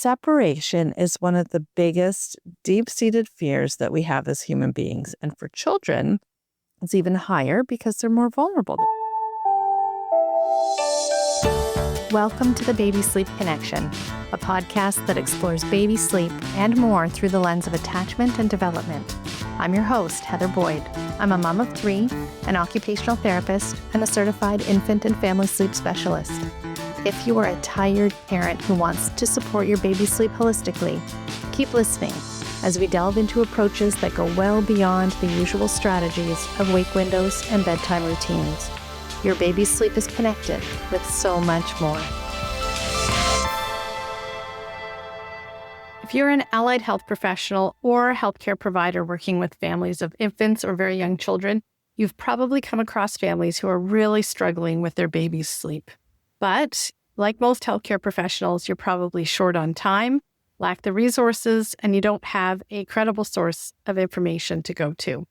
separation is one of the biggest deep-seated fears that we have as human beings. And for children, it's even higher because they're more vulnerable. Welcome to the Baby Sleep Connection, a podcast that explores baby sleep and more through the lens of attachment and development. I'm your host, Heather Boyd. I'm a mom of 3, an occupational therapist, and a certified infant and family sleep specialist. If you are a tired parent who wants to support your baby sleep holistically, keep listening as we delve into approaches that go well beyond the usual strategies of wake windows and bedtime routines. Your baby's sleep is connected with so much more. If you're an allied health professional or a healthcare provider working with families of infants or very young children, you've probably come across families who are really struggling with their baby's sleep. But like most healthcare professionals, you're probably short on time, lack the resources, and you don't have a credible source of information to go to.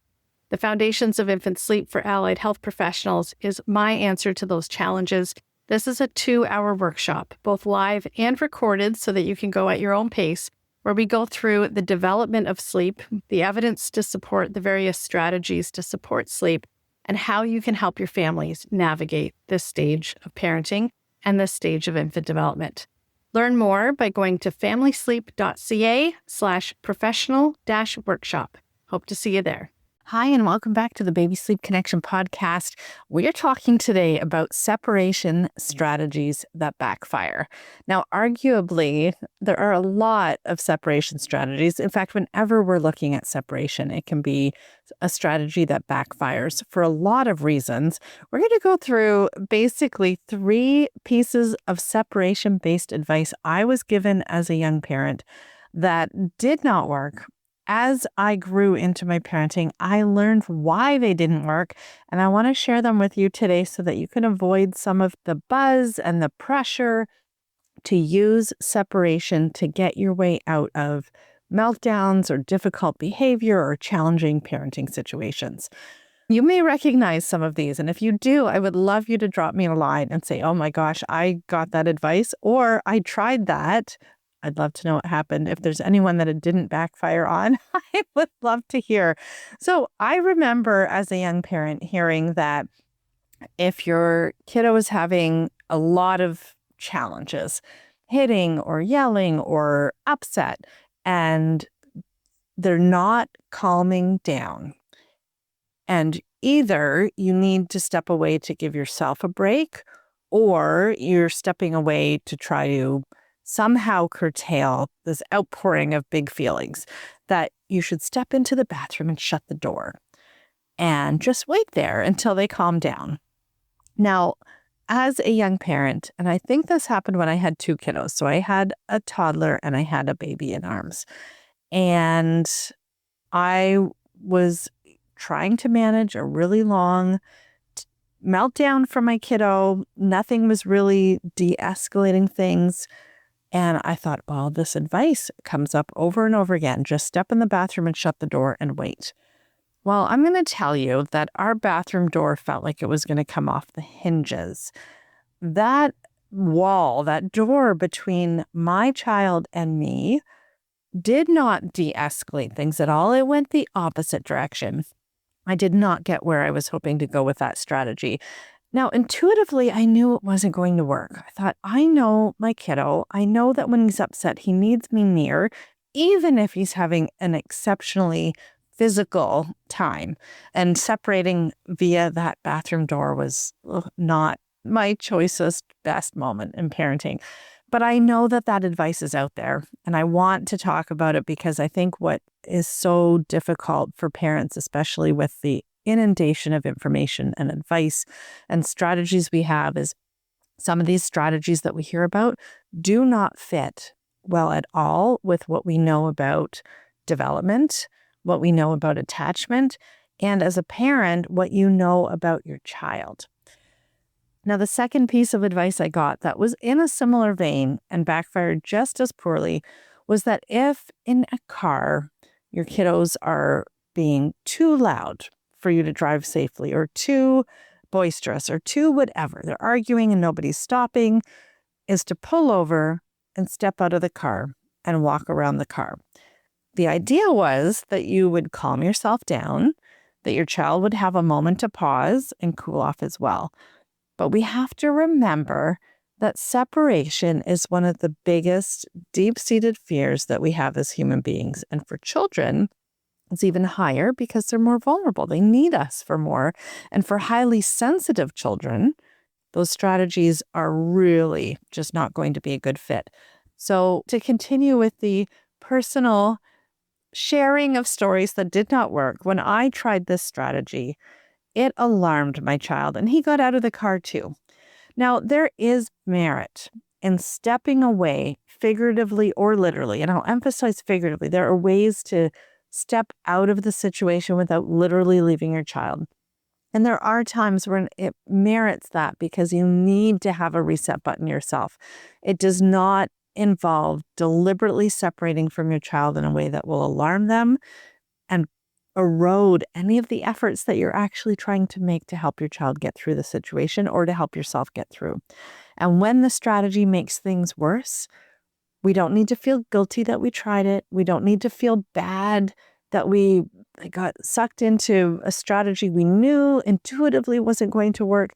The Foundations of Infant Sleep for Allied Health Professionals is my answer to those challenges. This is a 2-hour workshop, both live and recorded so that you can go at your own pace, where we go through the development of sleep, the evidence to support the various strategies to support sleep, and how you can help your families navigate this stage of parenting and this stage of infant development. Learn more by going to familysleep.ca/professional-workshop. Hope to see you there. Hi, and welcome back to the Baby Sleep Connection podcast. We're talking today about separation strategies that backfire. Now, arguably, there are a lot of separation strategies. In fact, whenever we're looking at separation, it can be a strategy that backfires for a lot of reasons. We're going to go through basically 3 pieces of separation-based advice I was given as a young parent that did not work. As I grew into my parenting, I learned why they didn't work, and I want to share them with you today so that you can avoid some of the buzz and the pressure to use separation to get your way out of meltdowns or difficult behavior or challenging parenting situations. You may recognize some of these, and if you do, I would love you to drop me a line and say, oh my gosh, I got that advice, or I tried that. I'd love to know what happened. If there's anyone that it didn't backfire on, I would love to hear. So I remember as a young parent hearing that if your kiddo is having a lot of challenges, hitting or yelling or upset, and they're not calming down, and either you need to step away to give yourself a break, or you're stepping away to try to somehow curtail this outpouring of big feelings, that you should step into the bathroom and shut the door and just wait there until they calm down. Now, as a young parent, and I think this happened when I had 2 kiddos, so I had a toddler and I had a baby in arms, and I was trying to manage a really long meltdown from my kiddo. Nothing was really de-escalating things. And I thought, well, this advice comes up over and over again. Just step in the bathroom and shut the door and wait. Well, I'm going to tell you that our bathroom door felt like it was going to come off the hinges. That wall, that door between my child and me did not de-escalate things at all. It went the opposite direction. I did not get where I was hoping to go with that strategy. Now, intuitively, I knew it wasn't going to work. I thought, I know my kiddo. I know that when he's upset, he needs me near, even if he's having an exceptionally physical time. And separating via that bathroom door was not my choicest, best moment in parenting. But I know that that advice is out there, and I want to talk about it because I think what is so difficult for parents, especially with the inundation of information and advice and strategies we have, is some of these strategies that we hear about do not fit well at all with what we know about development, what we know about attachment, and as a parent, what you know about your child. Now, the second piece of advice I got that was in a similar vein and backfired just as poorly was that if in a car your kiddos are being too loud for you to drive safely, or too boisterous, or too whatever, they're arguing and nobody's stopping, is to pull over and step out of the car and walk around the car. The idea was that you would calm yourself down, that your child would have a moment to pause and cool off as well. But we have to remember that separation is one of the biggest deep-seated fears that we have as human beings. And for children, it's even higher because they're more vulnerable. They need us for more. And for highly sensitive children, those strategies are really just not going to be a good fit. So to continue with the personal sharing of stories that did not work, when I tried this strategy, it alarmed my child and he got out of the car too. Now, there is merit in stepping away figuratively or literally, and I'll emphasize figuratively. There are ways to step out of the situation without literally leaving your child. And there are times when it merits that because you need to have a reset button yourself. It does not involve deliberately separating from your child in a way that will alarm them and erode any of the efforts that you're actually trying to make to help your child get through the situation or to help yourself get through. And when the strategy makes things worse, we don't need to feel guilty that we tried it. We don't need to feel bad that we got sucked into a strategy we knew intuitively wasn't going to work.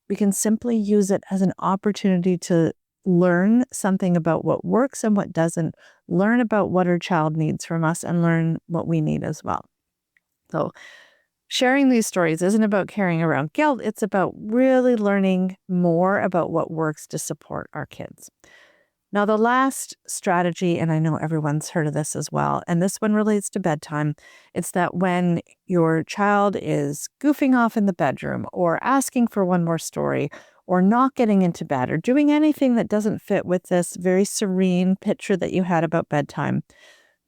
We can simply use it as an opportunity to learn something about what works and what doesn't, learn about what our child needs from us, and learn what we need as well. So sharing these stories isn't about carrying around guilt. It's about really learning more about what works to support our kids. Now, the last strategy, and I know everyone's heard of this as well, and this one relates to bedtime. It's that when your child is goofing off in the bedroom or asking for one more story or not getting into bed or doing anything that doesn't fit with this very serene picture that you had about bedtime,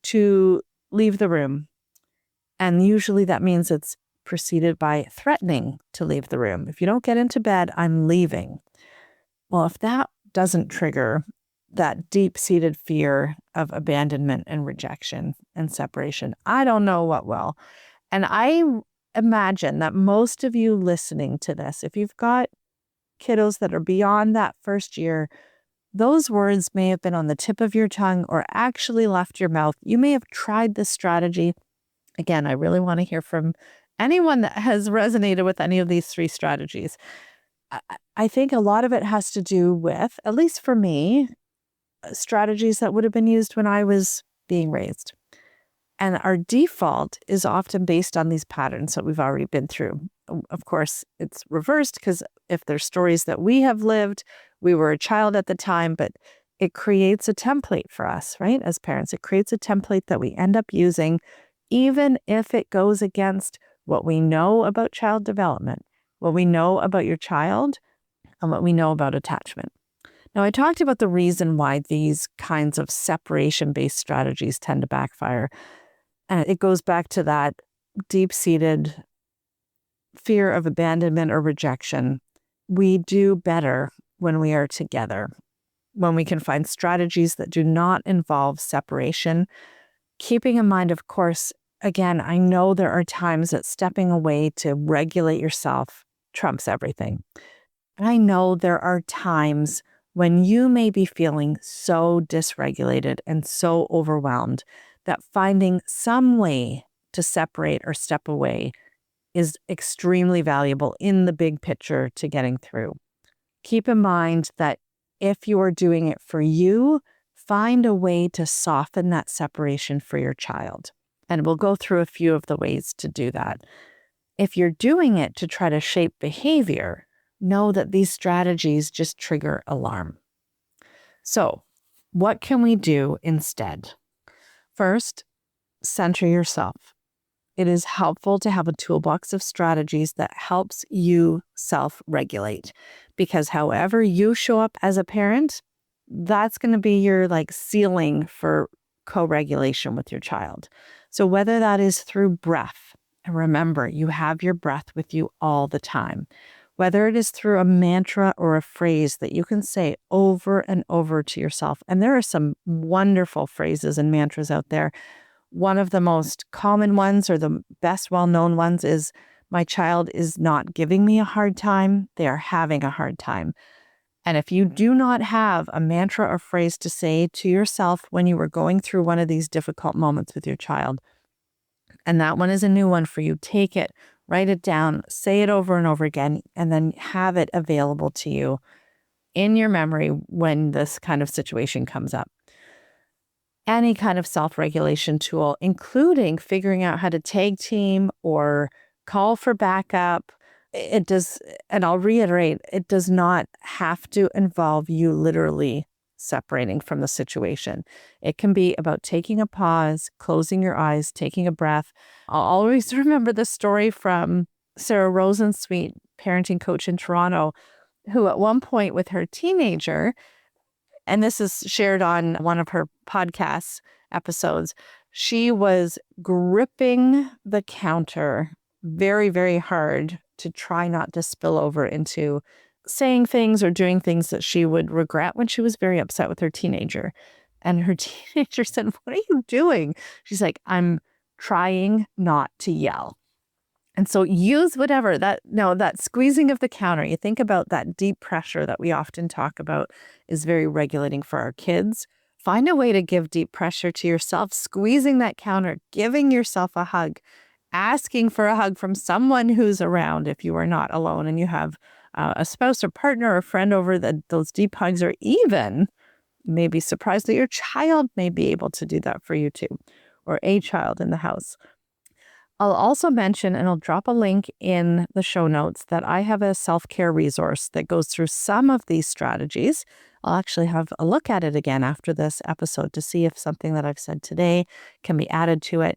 to leave the room. And usually that means it's preceded by threatening to leave the room. If you don't get into bed, I'm leaving. Well, if that doesn't trigger that deep-seated fear of abandonment and rejection and separation, I don't know what will. And I imagine that most of you listening to this, if you've got kiddos that are beyond that first year, those words may have been on the tip of your tongue or actually left your mouth. You may have tried this strategy. Again, I really want to hear from anyone that has resonated with any of these three strategies. I think a lot of it has to do with, at least for me, strategies that would have been used when I was being raised. And our default is often based on these patterns that we've already been through. Of course, it's reversed because if there's stories that we have lived, we were a child at the time, but it creates a template for us, right? As parents, it creates a template that we end up using, even if it goes against what we know about child development, what we know about your child, and what we know about attachment. Now, I talked about the reason why these kinds of separation-based strategies tend to backfire. And it goes back to that deep-seated fear of abandonment or rejection. We do better when we are together, when we can find strategies that do not involve separation. Keeping in mind, of course, again, I know there are times that stepping away to regulate yourself trumps everything. I know there are times when you may be feeling so dysregulated and so overwhelmed that finding some way to separate or step away is extremely valuable in the big picture to getting through. Keep in mind that if you are doing it for you, find a way to soften that separation for your child. And we'll go through a few of the ways to do that. If you're doing it to try to shape behavior, know that these strategies just trigger alarm. So, what can we do instead? First, center yourself. It is helpful to have a toolbox of strategies that helps you self-regulate, because however you show up as a parent, that's going to be your ceiling for co-regulation with your child. So whether that is through breath, and remember, you have your breath with you all the time. Whether it is through a mantra or a phrase that you can say over and over to yourself. And there are some wonderful phrases and mantras out there. One of the most common ones, or the best well-known ones, is, "My child is not giving me a hard time. They are having a hard time." And if you do not have a mantra or phrase to say to yourself when you were going through one of these difficult moments with your child, and that one is a new one for you, take it, write it down, say it over and over again, and then have it available to you in your memory when this kind of situation comes up. Any kind of self-regulation tool, including figuring out how to tag team or call for backup. It does, and I'll reiterate, it does not have to involve you literally separating from the situation. It can be about taking a pause, closing your eyes, taking a breath. I'll always remember the story from Sarah Rosensweet, parenting coach in Toronto, who at one point with her teenager, and this is shared on one of her podcast episodes, she was gripping the counter very, very hard to try not to spill over into saying things or doing things that she would regret when she was very upset with her teenager. And her teenager said, "What are you doing?" She's like, "I'm trying not to yell." And so use whatever that squeezing of the counter. You think about that deep pressure that we often talk about is very regulating for our kids. Find a way to give deep pressure to yourself, squeezing that counter, giving yourself a hug, asking for a hug from someone who's around if you are not alone and you have a spouse or partner or friend over. Those deep hugs, or even maybe surprised that your child may be able to do that for you too, or a child in the house. I'll also mention, and I'll drop a link in the show notes, that I have a self-care resource that goes through some of these strategies. I'll actually have a look at it again after this episode to see if something that I've said today can be added to it.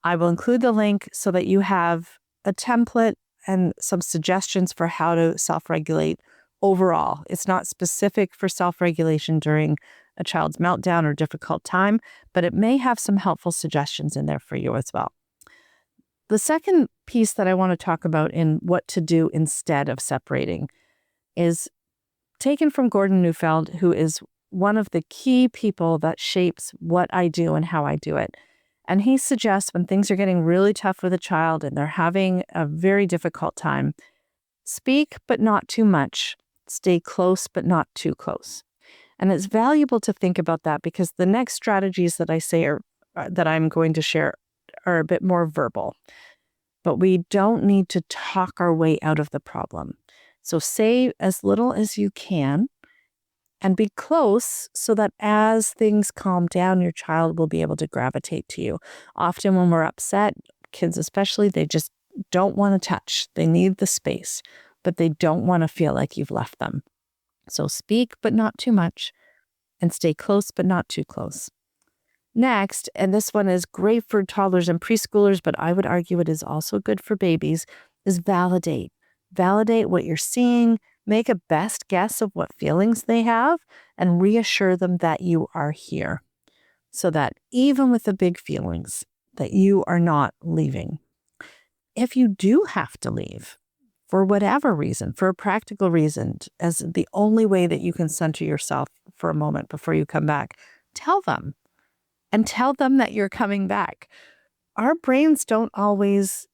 I will include the link so that you have a template and some suggestions for how to self-regulate overall. It's not specific for self-regulation during a child's meltdown or difficult time, but it may have some helpful suggestions in there for you as well. The second piece that I want to talk about in what to do instead of separating is taken from Gordon Neufeld, who is one of the key people that shapes what I do and how I do it. And he suggests when things are getting really tough with a child and they're having a very difficult time, speak but not too much, stay close but not too close. And it's valuable to think about that because the next strategies that I say that I'm going to share are a bit more verbal, but we don't need to talk our way out of the problem. So say as little as you can and be close so that as things calm down, your child will be able to gravitate to you. Often when we're upset, kids especially, they just don't want to touch. They need the space, but they don't want to feel like you've left them. So speak, but not too much, and stay close, but not too close. Next, and this one is great for toddlers and preschoolers, but I would argue it is also good for babies, is validate. Validate what you're seeing, make a best guess of what feelings they have, and reassure them that you are here. So that even with the big feelings, that you are not leaving. If you do have to leave, for whatever reason, for a practical reason, as the only way that you can center yourself for a moment before you come back, tell them. And tell them that you're coming back. Our brains don't always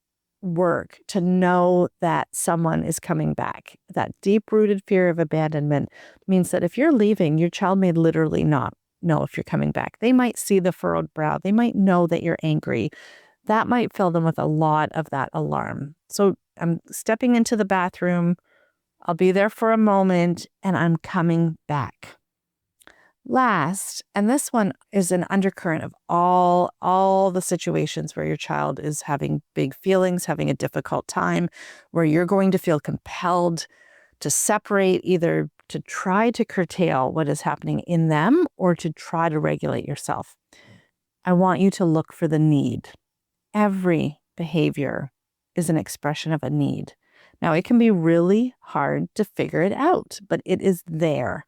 work to know that someone is coming back. That deep-rooted fear of abandonment means that if you're leaving, your child may literally not know if you're coming back. They might see the furrowed brow. They might know that you're angry. That might fill them with a lot of that alarm. So I'm stepping into the bathroom. I'll be there for a moment, and I'm coming back. Last, and this one is an undercurrent of all the situations where your child is having big feelings, having a difficult time, where you're going to feel compelled to separate, either to try to curtail what is happening in them or to try to regulate yourself. I want you to look for the need. Every behavior is an expression of a need. Now, it can be really hard to figure it out, but it is there.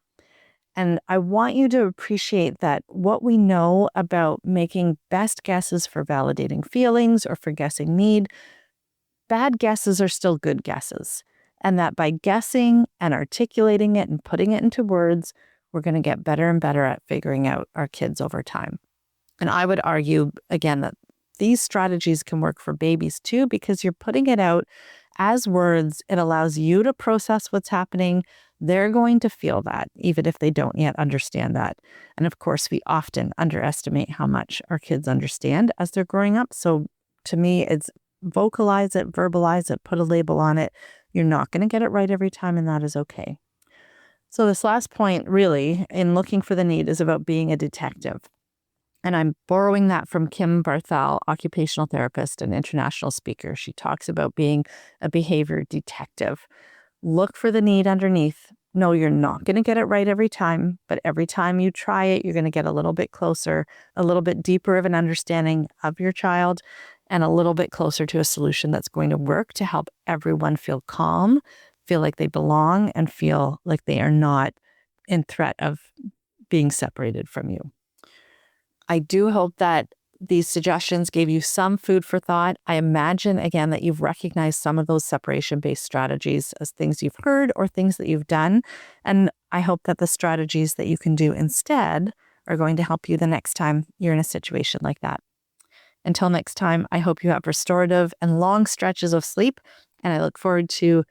And I want you to appreciate that what we know about making best guesses for validating feelings or for guessing need, bad guesses are still good guesses. And that by guessing and articulating it and putting it into words, we're going to get better and better at figuring out our kids over time. And I would argue, again, that these strategies can work for babies too, because you're putting it out As words, it allows you to process what's happening. They're going to feel that, even if they don't yet understand that. And of course, we often underestimate how much our kids understand as they're growing up. So to me, it's vocalize it, verbalize it, put a label on it. You're not going to get it right every time, and that is okay. So this last point, really, in looking for the need, is about being a detective. And I'm borrowing that from Kim Barthel, occupational therapist and international speaker. She talks about being a behavior detective. Look for the need underneath. No, you're not going to get it right every time, but every time you try it, you're going to get a little bit closer, a little bit deeper of an understanding of your child, and a little bit closer to a solution that's going to work to help everyone feel calm, feel like they belong, and feel like they are not in threat of being separated from you. I do hope that these suggestions gave you some food for thought. I imagine, again, that you've recognized some of those separation-based strategies as things you've heard or things that you've done. And I hope that the strategies that you can do instead are going to help you the next time you're in a situation like that. Until next time, I hope you have restorative and long stretches of sleep, and I look forward to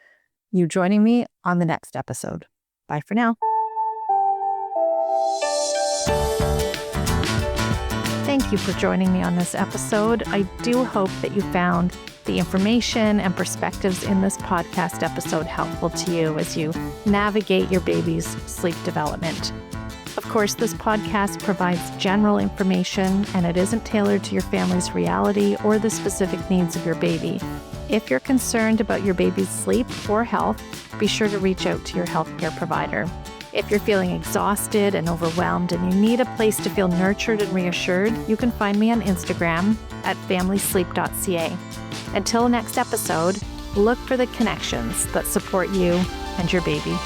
you joining me on the next episode. Bye for now. Thank you for joining me on this episode. I do hope that you found the information and perspectives in this podcast episode helpful to you as you navigate your baby's sleep development. Of course, this podcast provides general information, and it isn't tailored to your family's reality or the specific needs of your baby. If you're concerned about your baby's sleep or health, be sure to reach out to your healthcare provider. If you're feeling exhausted and overwhelmed and you need a place to feel nurtured and reassured, you can find me on Instagram at familysleep.ca. Until next episode, look for the connections that support you and your baby.